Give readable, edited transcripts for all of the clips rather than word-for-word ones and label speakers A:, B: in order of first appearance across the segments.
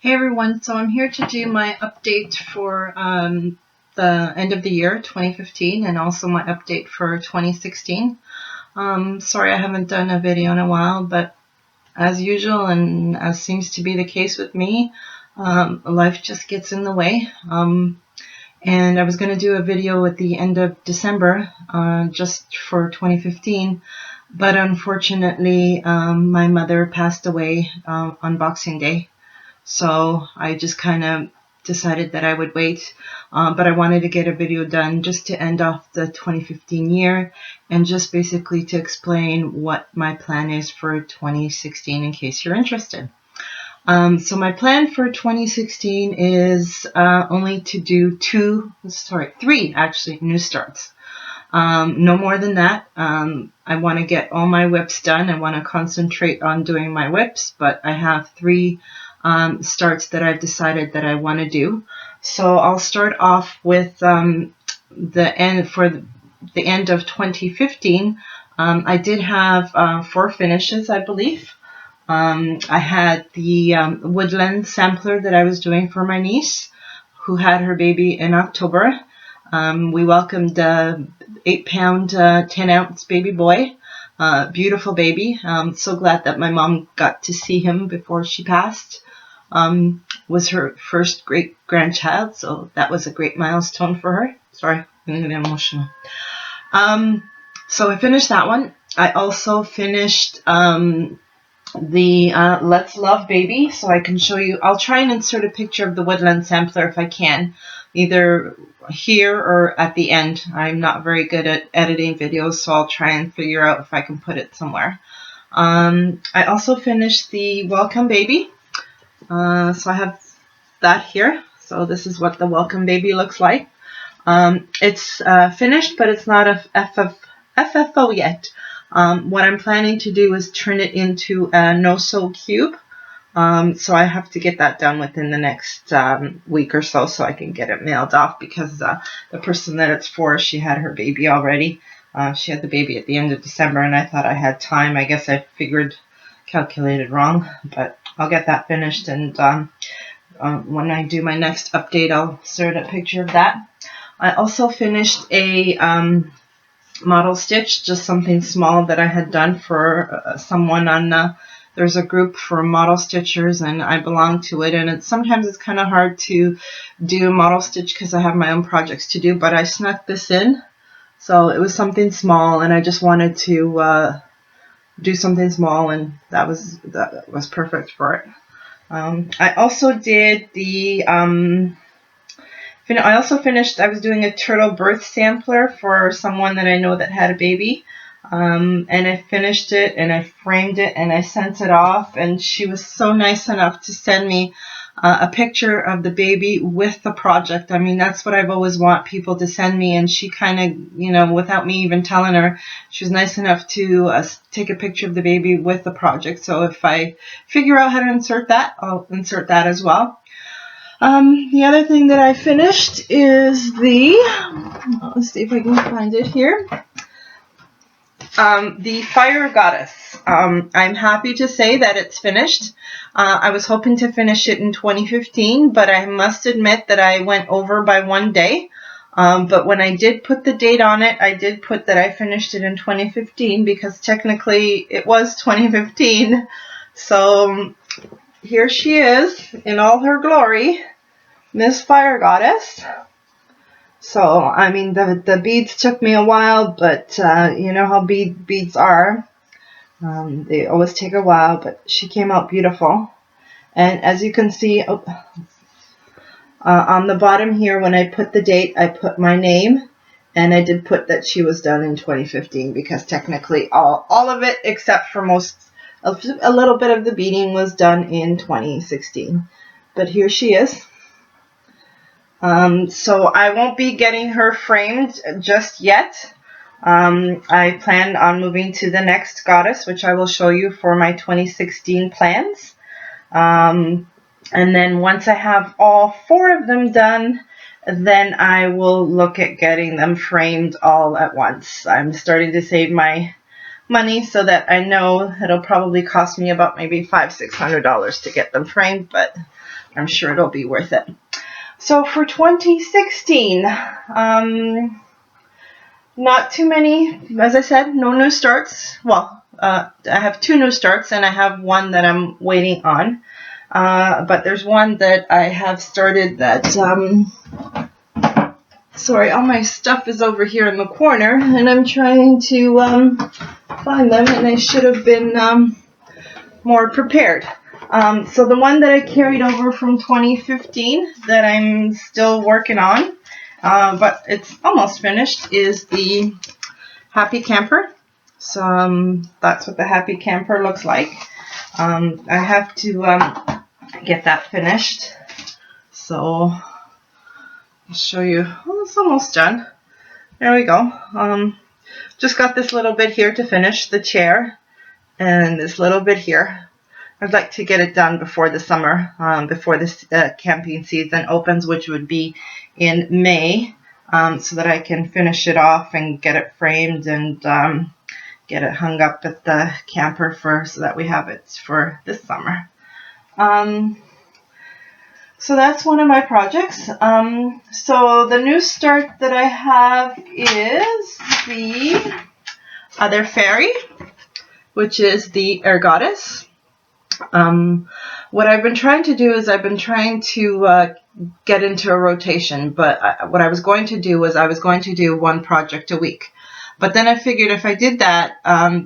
A: Hey everyone, so I'm here to do my update for the end of the year 2015 and also my update for 2016. Sorry I haven't done a video in a while, but as usual and as seems to be the case with me, life just gets in the way. And I was going to do a video at the end of December just for 2015, but unfortunately my mother passed away on Boxing Day. So I just kind of decided that I would wait, but I wanted to get a video done just to end off the 2015 year and just basically to explain what my plan is for 2016 in case you're interested. So my plan for 2016 is only to do three actually new starts. No more than that. I want to get all my whips done. I want to concentrate on doing my whips, but I have three starts that I've decided that I want to do. So I'll start off with the end of 2015. I did have 4 finishes, I believe. I had the woodland sampler that I was doing for my niece, who had her baby in October. We welcomed a 8-pound, 10-ounce baby boy. Beautiful baby. So glad that my mom got to see him before she passed. Was her first great grandchild, so that was a great milestone for her. Sorry, I'm going to get emotional. So I finished that one. I also finished the Let's Love Baby, so I can show you. I'll try and insert a picture of the woodland sampler if I can, either here or at the end. I'm not very good at editing videos, so I'll try and figure out if I can put it somewhere. I also finished the Welcome Baby. So I have that here. So this is what the Welcome Baby looks like. It's finished, but it's not a FFO yet. What I'm planning to do is turn it into a no-sew cube. So I have to get that done within the next week or so I can get it mailed off, because the person that it's for, she had her baby already. She had the baby at the end of December, and I thought I had time. I guess I calculated wrong, but I'll get that finished, and when I do my next update, I'll insert a picture of that. I also finished a model stitch, just something small that I had done for someone on there's a group for model stitchers, and I belong to it, and sometimes it's kind of hard to do a model stitch because I have my own projects to do, but I snuck this in. So it was something small, and I just wanted to do something small, and that was perfect for it. I also did the I also finished. I was doing a turtle birth sampler for someone that I know that had a baby, and I finished it and I framed it and I sent it off, and she was so nice enough to send me a picture of the baby with the project. I mean, that's what I've always want people to send me, and she kind of, without me even telling her, she was nice enough to take a picture of the baby with the project. So if I figure out how to insert that, I'll insert that as well. The other thing that I finished is let's see if I can find it here. The Fire Goddess. I'm happy to say that it's finished. I was hoping to finish it in 2015, but I must admit that I went over by 1 day. But when I did put the date on it, I did put that I finished it in 2015, because technically it was 2015. So here she is in all her glory, Miss Fire Goddess. So, I mean, the beads took me a while, but you know how beads are. They always take a while, but she came out beautiful. And as you can see, on the bottom here, when I put the date, I put my name, and I did put that she was done in 2015, because technically all of it, except for a little bit of the beading, was done in 2016. But here she is. So I won't be getting her framed just yet. I plan on moving to the next goddess, which I will show you for my 2016 plans. And then once I have all 4 of them done, then I will look at getting them framed all at once. I'm starting to save my money so that I know it'll probably cost me about maybe $500–600 to get them framed, but I'm sure it'll be worth it. So for 2016, not too many, as I said, no new starts. Well, I have 2 new starts and I have one that I'm waiting on. But there's one that I have started that, sorry, all my stuff is over here in the corner and I'm trying to find them, and I should have been more prepared. So the one that I carried over from 2015 that I'm still working on, but it's almost finished, is the Happy Camper. So that's what the Happy Camper looks like. I have to get that finished. So I'll show you. Oh, it's almost done. There we go. Just got this little bit here to finish, the chair, and this little bit here. I'd like to get it done before the summer, before this camping season opens, which would be in May, so that I can finish it off and get it framed and get it hung up at the camper so that we have it for this summer. So that's one of my projects. So the new start that I have is the other fairy, which is the Air Goddess. What I've been trying to do is I've been trying to get into a rotation, but what I was going to do was I was going to do 1 project a week. But then I figured if I did that, one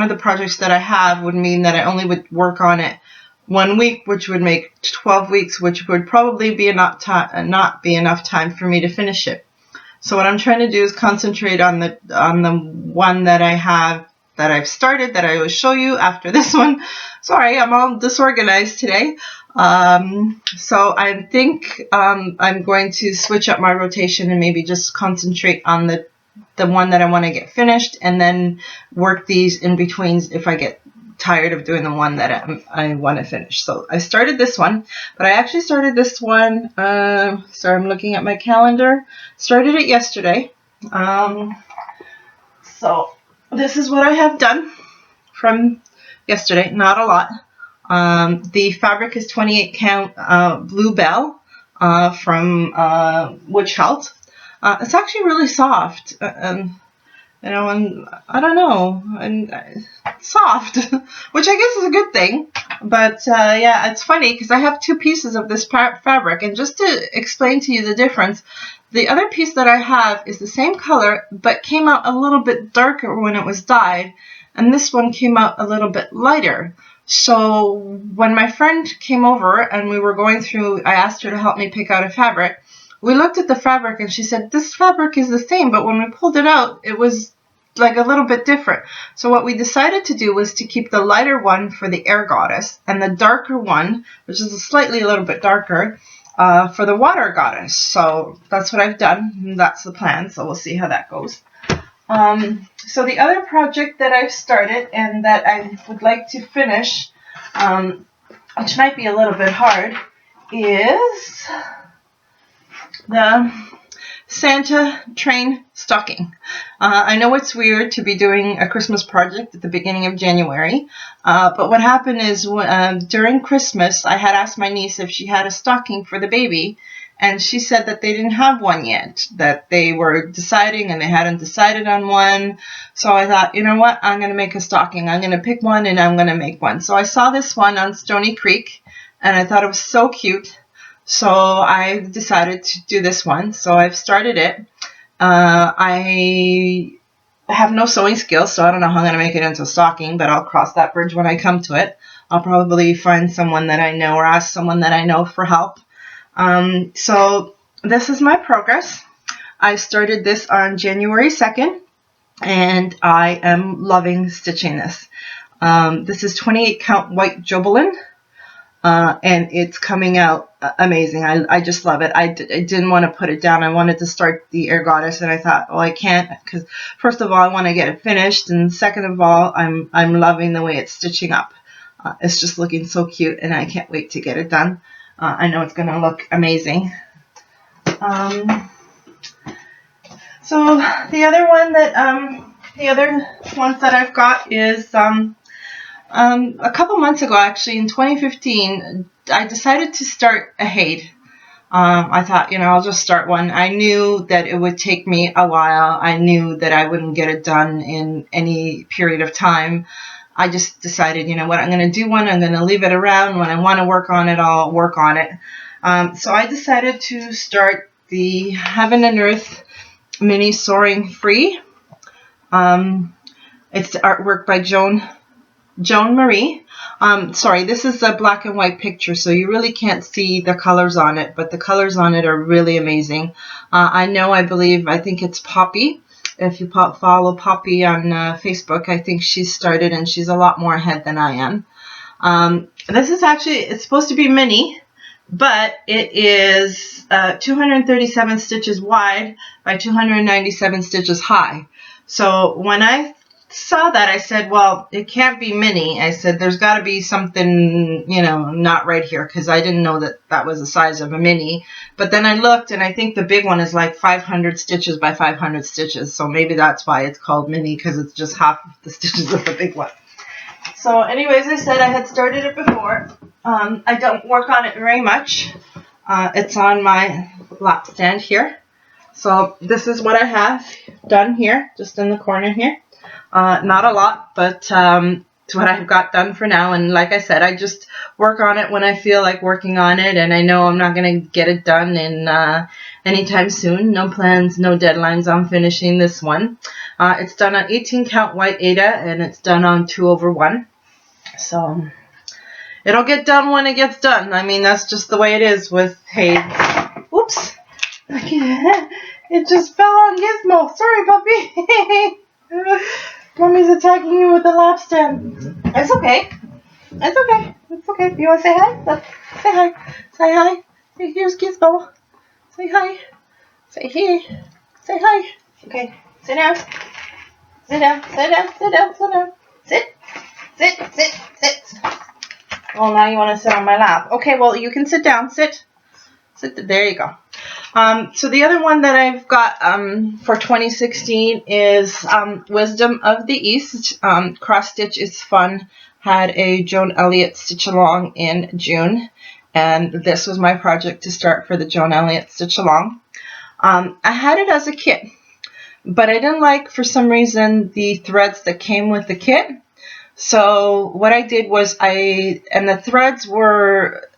A: of the projects that I have would mean that I only would work on it 1 week, which would make 12 weeks, which would probably be not be enough time for me to finish it. So what I'm trying to do is concentrate on the one that I have, that I've started, that I will show you after this one. Sorry, I'm all disorganized today. So I think I'm going to switch up my rotation and maybe just concentrate on the one that I want to get finished, and then work these in betweens if I get tired of doing the one that I want to finish. So I started this one, but I actually started this one, sorry, I'm looking at my calendar, started it yesterday. So this is what I have done from yesterday, not a lot. The fabric is 28 count Bluebell from Witch Halt. It's actually really soft, you know, and I don't know, and soft, which I guess is a good thing. But yeah, it's funny because I have 2 pieces of this fabric, and just to explain to you the difference, the other piece that I have is the same color but came out a little bit darker when it was dyed, and this one came out a little bit lighter. So when my friend came over and we were going through, I asked her to help me pick out a fabric. We looked at the fabric and she said, this fabric is the same, but when we pulled it out, it was like a little bit different. So what we decided to do was to keep the lighter one for the Air Goddess and the darker one, which is a little bit darker, for the Water Goddess. So that's what I've done, and that's the plan. So we'll see how that goes. So the other project that I've started and that I would like to finish, which might be a little bit hard, is the Santa train stocking. I know it's weird to be doing a Christmas project at the beginning of January, but what happened is during Christmas I had asked my niece if she had a stocking for the baby, and she said that they didn't have one yet, that they were deciding and they hadn't decided on one. So I thought, you know what, I'm going to make a stocking. I'm going to pick one and I'm going to make one. So I saw this one on Stony Creek and I thought it was so cute. So I decided to do this one. So I've started it. I have no sewing skills, so I don't know how I'm going to make it into a stocking, but I'll cross that bridge when I come to it. I'll probably find someone that I know or ask someone that I know for help. So this is my progress. I started this on January 2nd, and I am loving stitching this. This is 28 count white Jobelin. And it's coming out amazing. I just love it. I didn't want to put it down. I wanted to start the Air Goddess, and I thought, well, I can't, because first of all, I want to get it finished, and second of all, I'm loving the way it's stitching up. It's just looking so cute, and I can't wait to get it done. I know it's going to look amazing. So the other one that the other ones that I've got is A couple months ago, actually, in 2015, I decided to start a Haid. I thought, I'll just start one. I knew that it would take me a while. I knew that I wouldn't get it done in any period of time. I just decided, what, I'm going to do one. I'm going to leave it around. When I want to work on it, I'll work on it. So I decided to start the Heaven and Earth Mini Soaring Free. It's the artwork by Joan Marie. Sorry, this is a black and white picture, so you really can't see the colors on it, but the colors on it are really amazing. I think it's Poppy. If you follow Poppy on Facebook, I think she's started and she's a lot more ahead than I am. This is actually, it's supposed to be mini, but it is 237 stitches wide by 297 stitches high. So when I saw that, I said, well, it can't be mini. I said, there's got to be something, not right here, because I didn't know that that was the size of a mini. But then I looked, and I think the big one is like 500 stitches by 500 stitches. So maybe that's why it's called mini, because it's just half of the stitches of the big one. So anyways, I said I had started it before. I don't work on it very much. It's on my lap stand here. So this is what I have done here, just in the corner here. Not a lot, but it's what I've got done for now. And like I said, I just work on it when I feel like working on it, and I know I'm not going to get it done in anytime soon. No plans, no deadlines on finishing this one. It's done on 18 count white Aida, and it's done on 2/1. So it'll get done when it gets done. I mean, that's just the way it is with Haid. Oops. It just fell on Gizmo. Sorry, puppy. Mommy's attacking you with the lap stand. It's okay. It's okay. It's okay. You want to say hi? Let's say hi. Say hi. Say, here's Gizmo. Say hi. Say hey. Say hi. Okay. Sit down. Sit down. Sit down. Sit down. Sit down. Sit. Sit. Sit. Sit. Well, now you want to sit on my lap. Okay, well, you can sit down. Sit. Sit. There you go. So the other one that I've got for 2016 is Wisdom of the East. Cross Stitch is Fun had a Joan Elliott stitch along in June, and this was my project to start for the Joan Elliott stitch along. I had it as a kit, but I didn't like, for some reason, the threads that came with the kit. So what I did was and the threads were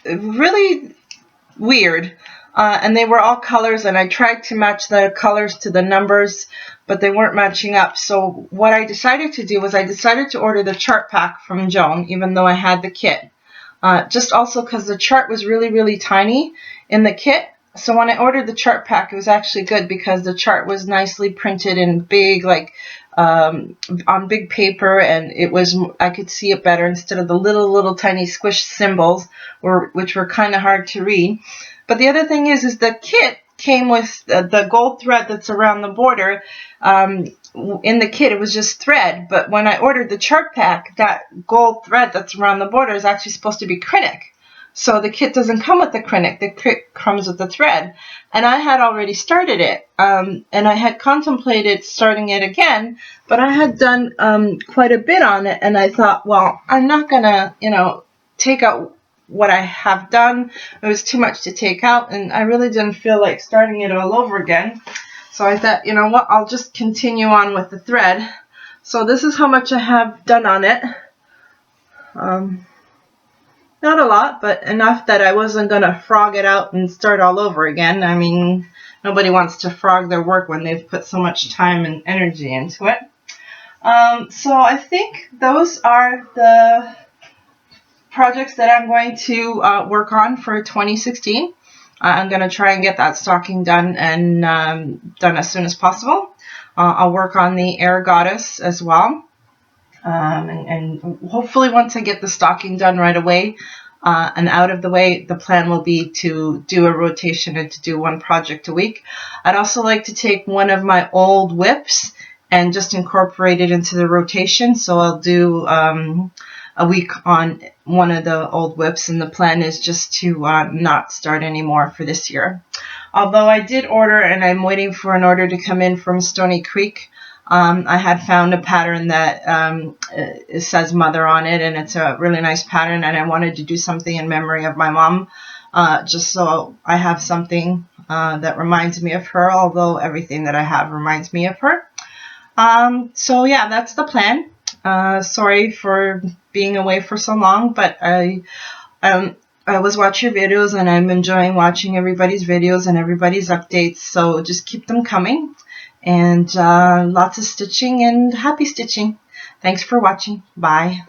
A: really weird. And they were all colors, and I tried to match the colors to the numbers, but they weren't matching up. So what I decided to do was I decided to order the chart pack from Joan, even though I had the kit. Just also because the chart was really, really tiny in the kit. So when I ordered the chart pack, it was actually good because the chart was nicely printed in big, like on big paper, and I could see it better instead of the little tiny squished symbols, which were kind of hard to read. But the other thing is the kit came with the gold thread that's around the border. In the kit, it was just thread. But when I ordered the chart pack, that gold thread that's around the border is actually supposed to be Krinnik. So the kit doesn't come with the Krinnik. The kit comes with the thread. And I had already started it. And I had contemplated starting it again. But I had done quite a bit on it. And I thought, well, I'm not going to, take out what I have done. It was too much to take out, and I really didn't feel like starting it all over again. So I thought, you know what, I'll just continue on with the thread. So this is how much I have done on it. Not a lot, but enough that I wasn't going to frog it out and start all over again. I mean, nobody wants to frog their work when they've put so much time and energy into it. So I think those are the projects that I'm going to work on for 2016. I'm going to try and get that stocking done and done as soon as possible. I'll work on the Air Goddess as well. And hopefully once I get the stocking done right away and out of the way, the plan will be to do a rotation and to do one project a week. I'd also like to take one of my old whips and just incorporate it into the rotation. So I'll do a week on one of the old whips, and the plan is just to not start anymore for this year. Although I did order, and I'm waiting for an order to come in from Stony Creek, I had found a pattern that it says mother on it, and it's a really nice pattern, and I wanted to do something in memory of my mom, just so I have something that reminds me of her, although everything that I have reminds me of her. So yeah, that's the plan. Sorry for being away for so long, but I always watch your videos, and I'm enjoying watching everybody's videos and everybody's updates. So just keep them coming, and lots of stitching and happy stitching. Thanks for watching. Bye.